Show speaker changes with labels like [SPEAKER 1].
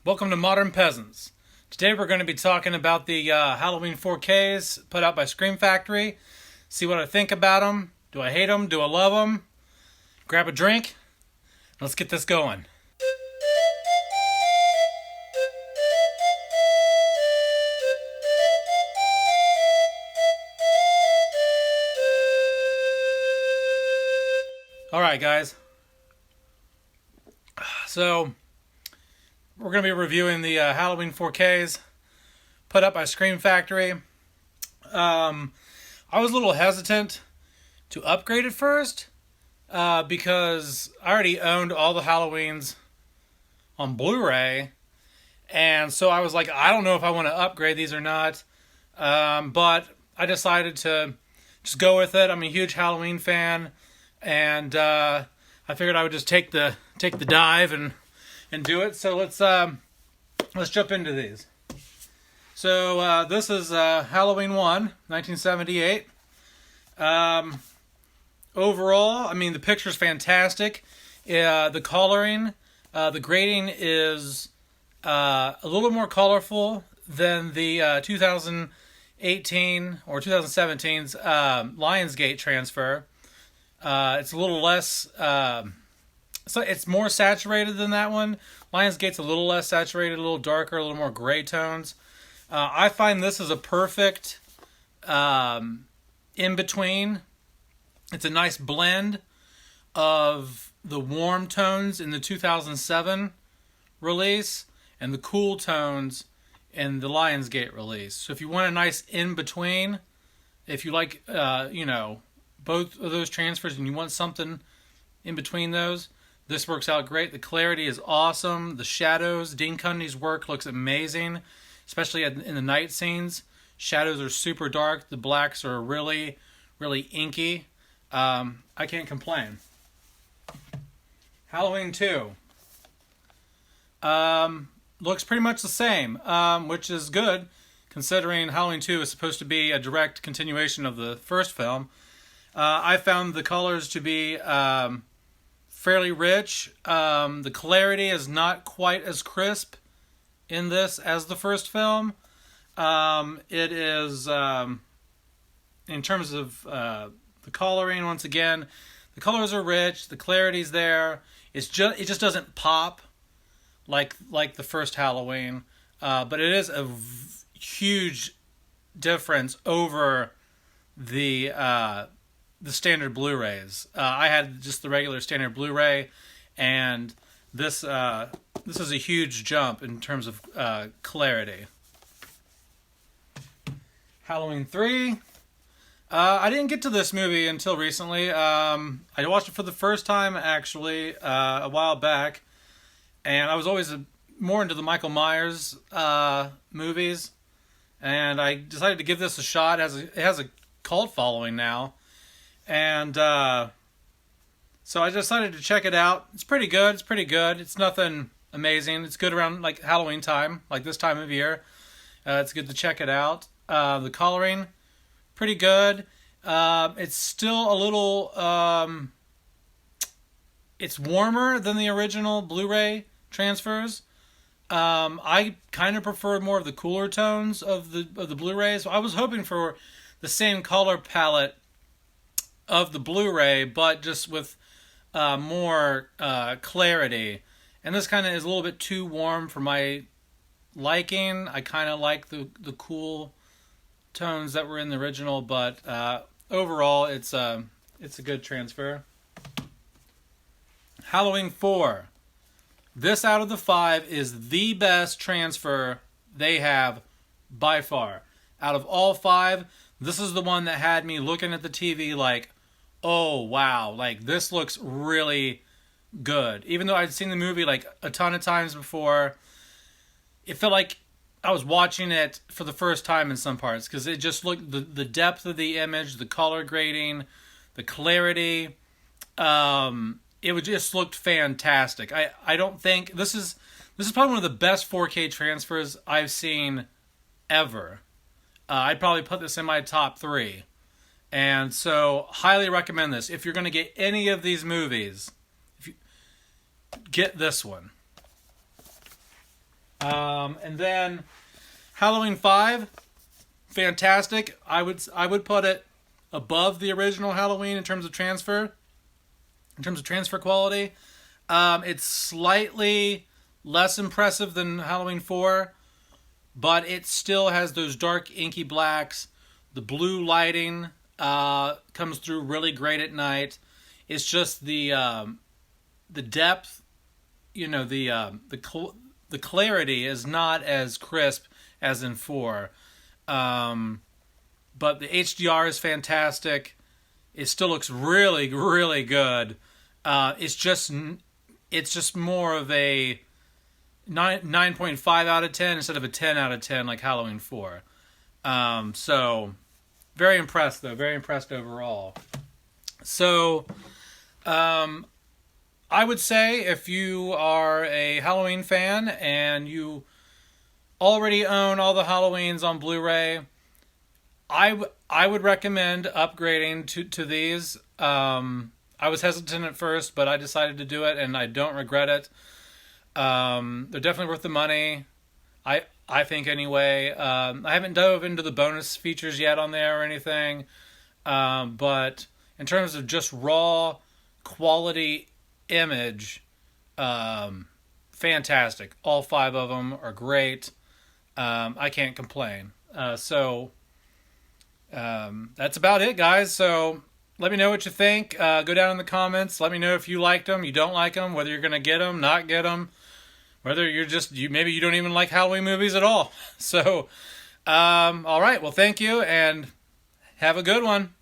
[SPEAKER 1] Welcome to Modern Peasants. Today we're going to be talking about the Halloween 4Ks put out by Scream Factory. See what I think about them. Do I hate them? Do I love them? Grab a drink. Let's get this going. Alright guys. So we're going to be reviewing the Halloween 4Ks put up by Scream Factory. I was a little hesitant to upgrade it first because I already owned all the Halloweens on Blu-ray. And so I was like, I don't know if I want to upgrade these or not. But I decided to just go with it. I'm a huge Halloween fan. And I figured I would just take the dive and do it. So let's jump into these. So this is Halloween 1, 1978. Overall, I mean, the picture's fantastic. The coloring, the grading is a little more colorful than the 2018 or 2017's Lionsgate transfer. It's a little less... So it's more saturated than that one. Lionsgate's a little less saturated, a little darker, a little more gray tones. I find this is a perfect in-between. It's a nice blend of the warm tones in the 2007 release and the cool tones in the Lionsgate release. So if you want a nice in-between, if you like, both of those transfers and you want something in between those, this works out great. The clarity is awesome. The shadows, Dean Cundy's work looks amazing, especially in the night scenes. Shadows are super dark. The blacks are really, really inky. I can't complain. Halloween 2. Looks pretty much the same, which is good, considering Halloween 2 is supposed to be a direct continuation of the first film. I found the colors to be... fairly rich. The clarity is not quite as crisp in this as the first film. It is, in terms of the coloring, once again, the colors are rich, the clarity's there. It just doesn't pop like the first Halloween, but it is a huge difference over the standard Blu-rays. I had just the regular standard Blu-ray, and this is a huge jump in terms of clarity. Halloween 3. I didn't get to this movie until recently. I watched it for the first time, actually, a while back, and I was always more into the Michael Myers movies, and I decided to give this a shot. It has a cult following now. And so I decided to check it out. It's pretty good. It's nothing amazing. It's good around like Halloween time, like this time of year. It's good to check it out. The coloring, pretty good. It's still a little... it's warmer than the original Blu-ray transfers. I kind of prefer more of the cooler tones of the Blu-rays. So I was hoping for the same color palette of the Blu-ray, but just with more clarity. And this kind of is a little bit too warm for my liking. I kind of like the cool tones that were in the original, but overall, it's a good transfer. Halloween 4. This out of the 5 is the best transfer they have by far. Out of all 5, this is the one that had me looking at the TV like, oh, wow, like, this looks really good. Even though I'd seen the movie, like, a ton of times before, it felt like I was watching it for the first time in some parts, because it just looked, the depth of the image, the color grading, the clarity, it just looked fantastic. I don't think, this is probably one of the best 4K transfers I've seen ever. I'd probably put this in my top 3. And so, highly recommend this. If you're going to get any of these movies, get this one. And then Halloween 5, fantastic. I would put it above the original Halloween in terms of transfer quality. It's slightly less impressive than Halloween 4, but it still has those dark inky blacks. The blue lighting comes through really great at night. It's just the depth, the clarity is not as crisp as in 4. But the HDR is fantastic. It still looks really, really good. It's just more of a 9.5 out of 10 instead of a 10 out of 10 like Halloween 4. So very impressed though. Very impressed overall. So I would say if you are a Halloween fan and you already own all the Halloweens on Blu-ray, I would recommend upgrading to these. I was hesitant at first, but I decided to do it, and I don't regret it. They're definitely worth the money. I think anyway. I haven't dove into the bonus features yet on there or anything, but in terms of just raw quality image, fantastic. All 5 of them are great. I can't complain. So that's about it, guys. So let me know what you think. Go down in the comments. Let me know if you liked them, you don't like them, whether you're going to get them, not get them, whether maybe you don't even like Halloween movies at all. So, all right. Well, thank you and have a good one.